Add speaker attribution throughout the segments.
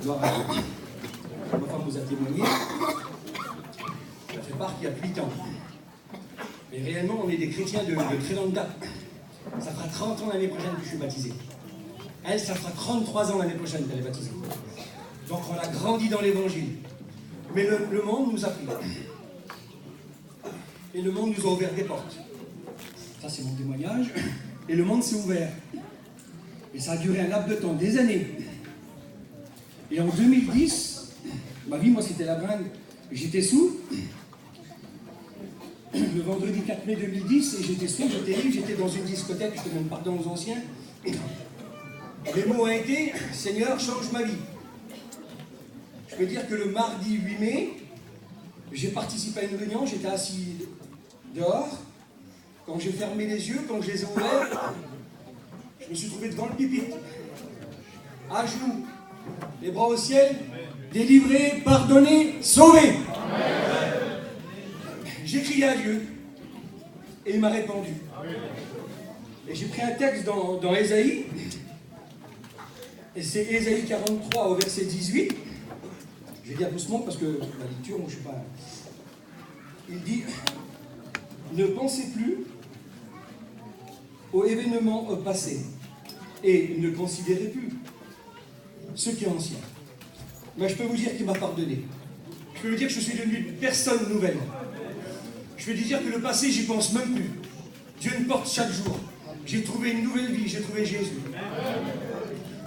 Speaker 1: Gloire à Dieu. Ma femme vous a témoigné. Ça fait part qu'il y a 8 ans. Mais réellement, on est des chrétiens de très longue date. Ça fera 30 ans l'année prochaine que je suis baptisé. Elle, ça fera 33 ans l'année prochaine qu'elle est baptisée. Donc on a grandi dans l'évangile. Mais le monde nous a pris. Et le monde nous a ouvert des portes. Ça, c'est mon témoignage. Et le monde s'est ouvert. Et ça a duré un laps de temps, des années. Et en 2010, ma vie, moi, c'était la bringue. J'étais sous. Le vendredi 4 mai 2010, et j'étais sous, j'étais libre, j'étais dans une discothèque, je demande pardon aux anciens. Les mots ont été « Seigneur, change ma vie ». Je peux dire que le mardi 8 mai, j'ai participé à une réunion, j'étais assis dehors. Quand j'ai fermé les yeux, quand je les ai ouverts, je me suis trouvé devant le pupitre, à genoux, les bras au ciel, délivré, pardonné, sauvé. J'ai crié à Dieu et il m'a répondu. Et j'ai pris un texte dans Ésaïe, et c'est Ésaïe 43 au verset 18. Je vais dire doucement parce que la lecture, moi je ne suis pas... Il dit, ne pensez plus aux événements passés et ne considérez plus ce qui est ancien. Mais je peux vous dire qu'il m'a pardonné. Je peux vous dire que je suis devenu une personne nouvelle. Je peux vous dire que le passé, j'y pense même plus. Dieu me porte chaque jour. J'ai trouvé une nouvelle vie, j'ai trouvé Jésus.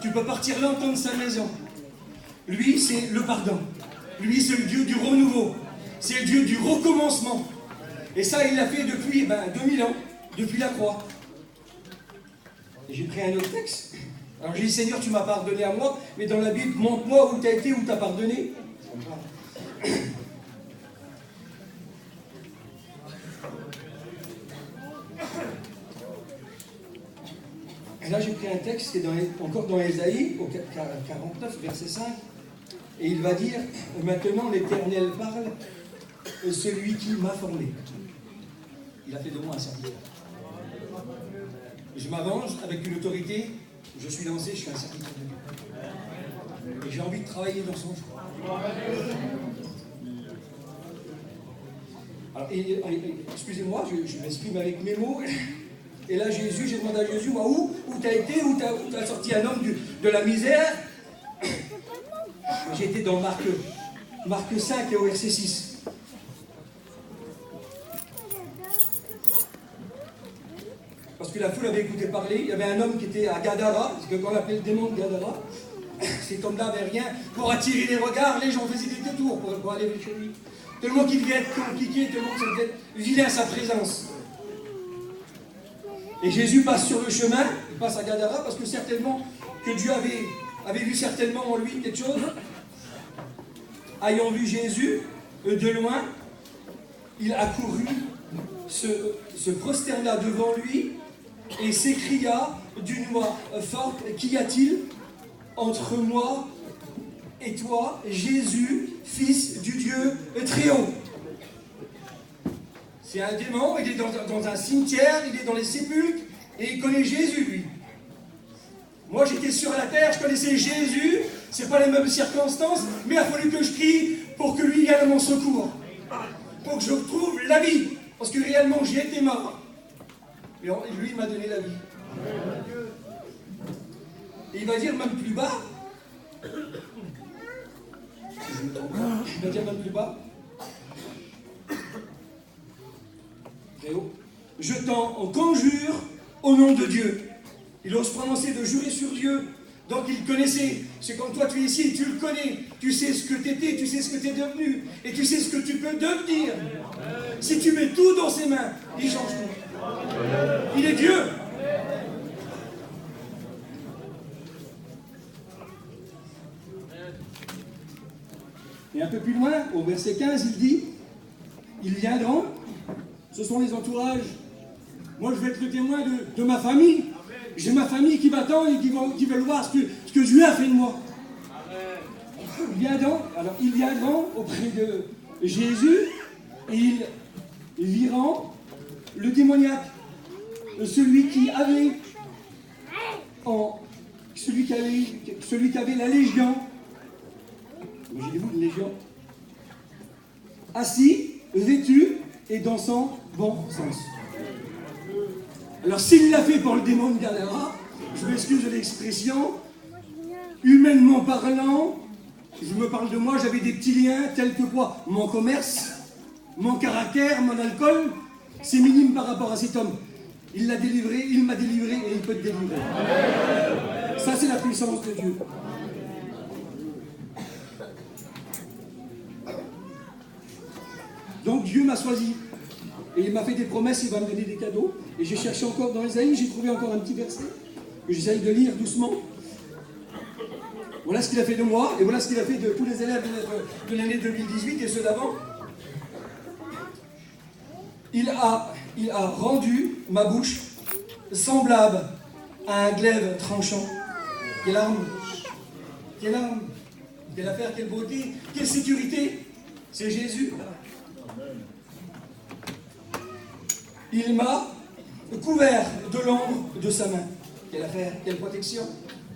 Speaker 1: Tu peux partir longtemps de sa maison. Lui, c'est le pardon. Lui, c'est le Dieu du renouveau. C'est le Dieu du recommencement. Et ça, il l'a fait depuis 2000 ans, depuis la croix. Et j'ai pris un autre texte. Alors j'ai dit, Seigneur, tu m'as pardonné à moi, mais dans la Bible, montre-moi où tu as été, où tu as pardonné. Et là, j'ai pris un texte qui est encore dans Ésaïe, au 49, verset 5. Et il va dire, maintenant l'Éternel parle, celui qui m'a formé. Il a fait de moi un serviteur. Je m'avance avec une autorité, je suis lancé, je suis un serviteur de Dieu. Et j'ai envie de travailler dans son choix. Alors, excusez-moi, je m'exprime avec mes mots. Et là, Jésus, j'ai demandé à Jésus, moi, où tu as été, où tu as sorti un homme de la misère. J'ai été dans Marc 5 et au verset 6. Parce que la foule avait écouté parler, il y avait un homme qui était à Gadara, ce qu'on appelle le démon de Gadara. Cet homme-là n'avait rien pour attirer les regards, les gens faisaient des détours pour aller chez lui. Tellement qu'il devait être compliqué, tellement qu'il devait être vilain à sa présence. Et Jésus passe sur le chemin, il passe à Gadara, parce que certainement que Dieu avait vu certainement en lui quelque chose. Ayant vu Jésus de loin, il accourut, se prosterna devant lui et s'écria d'une voix forte, qu'y a-t-il entre moi et toi, Jésus, fils du Dieu très haut? C'est un démon, il est dans un cimetière, il est dans les sépulcres, et il connaît Jésus, lui. Moi, j'étais sur la terre, je connaissais Jésus, c'est pas les mêmes circonstances, mais il a fallu que je prie pour que lui vienne à mon secours. Pour que je retrouve la vie. Parce que réellement, j'y étais mort. Et lui, il m'a donné la vie. Et il va dire même plus bas. Il va dire même plus bas. Très haut. Je t'en conjure au nom de Dieu. Il ose prononcer de jurer sur Dieu. Donc il connaissait. C'est comme toi, tu es ici, tu le connais. Tu sais ce que tu étais, tu sais ce que tu es devenu. Et tu sais ce que tu peux devenir. Si tu mets tout dans ses mains, il change tout. Il est Dieu. Et un peu plus loin, au verset 15, il dit, ils viendront, ce sont les entourages. Moi, je vais être le témoin de ma famille. J'ai ma famille qui m'attend et qui veulent voir ce que Dieu a fait de moi. Ils viendront auprès de Jésus et ils liront le démoniaque, celui qui avait la légion, gens, assis, vêtus et dansant bon sens. Alors s'il l'a fait pour le démon de Gadara, je m'excuse de l'expression, humainement parlant, je me parle de moi, j'avais des petits liens tels que quoi? Mon commerce, mon caractère, mon alcool, c'est minime par rapport à cet homme. Il l'a délivré, il m'a délivré et il peut te délivrer. Ça, c'est la puissance de Dieu. Donc Dieu m'a choisi. Et il m'a fait des promesses, il va me donner des cadeaux. Et j'ai cherché encore dans Ésaïe, j'ai trouvé encore un petit verset que j'essaye de lire doucement. Voilà ce qu'il a fait de moi, et voilà ce qu'il a fait de tous les élèves de l'année 2018 et ceux d'avant. Il a rendu ma bouche semblable à un glaive tranchant. Quelle arme! Quelle arme! Quelle affaire, quelle beauté, quelle sécurité! C'est Jésus. Il m'a couvert de l'ombre de sa main. Quelle affaire, quelle protection!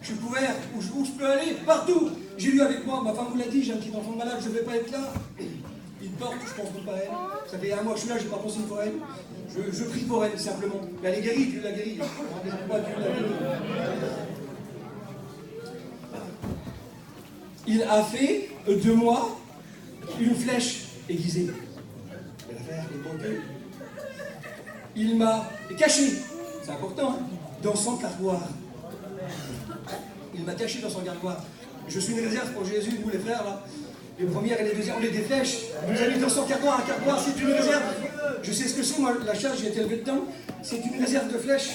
Speaker 1: Je suis couvert, où je peux aller, partout. J'ai lu avec moi, ma femme vous l'a dit, j'ai un petit enfant malade, je ne vais pas être là. Il porte, je pense pas à elle. Ça fait un mois que je suis là, je n'ai pas pensé pour elle. Je prie pour elle, simplement. Mais elle est guérie, Dieu l'a guérie. Pas Dieu l'a guérie. Il a fait de moi une flèche aiguisée. Quelle affaire, quelle beauté. Il m'a caché, c'est important, hein, dans son carboire. Il m'a caché dans son gargoire. Je suis une réserve pour Jésus, nous les frères, là. Les premières et les deuxièmes, on est des flèches. Il nous a mis dans son cargoire. Un cargoire, c'est une réserve. Je sais ce que c'est, moi, la chasse, j'ai été élevé dedans. C'est une réserve de flèches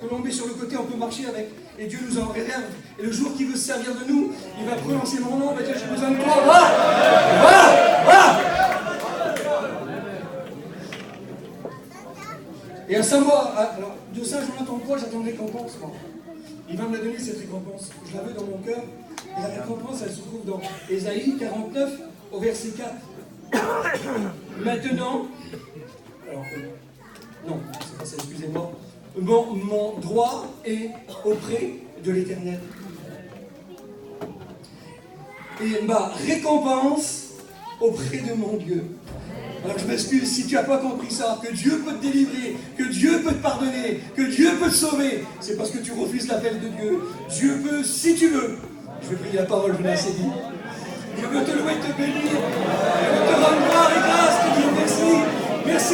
Speaker 1: que l'on met sur le côté, on peut marcher avec. Et Dieu nous en réserve. Et le jour qu'il veut se servir de nous, il va prononcer mon nom, il va dire, j'ai besoin de toi. Va. Et à 5 mois, alors, de ça, je m'attends quoi? J'attends une récompense, moi. Il va me la donner, cette récompense. Je la veux dans mon cœur. Et la récompense, elle se trouve dans Ésaïe 49, au verset 4. Maintenant, alors, non, c'est pas ça, excusez-moi. Mon droit est auprès de l'Éternel. Et ma récompense auprès de mon Dieu. Alors je m'excuse si tu n'as pas compris ça, que Dieu peut te délivrer, que Dieu peut te pardonner, que Dieu peut te sauver. C'est parce que tu refuses l'appel de Dieu. Dieu peut, si tu veux. Je vais prier la parole, je l'ai assez dit. Je veux te louer, te bénir. Je veux te rendre gloire et grâce, te dire merci. Merci.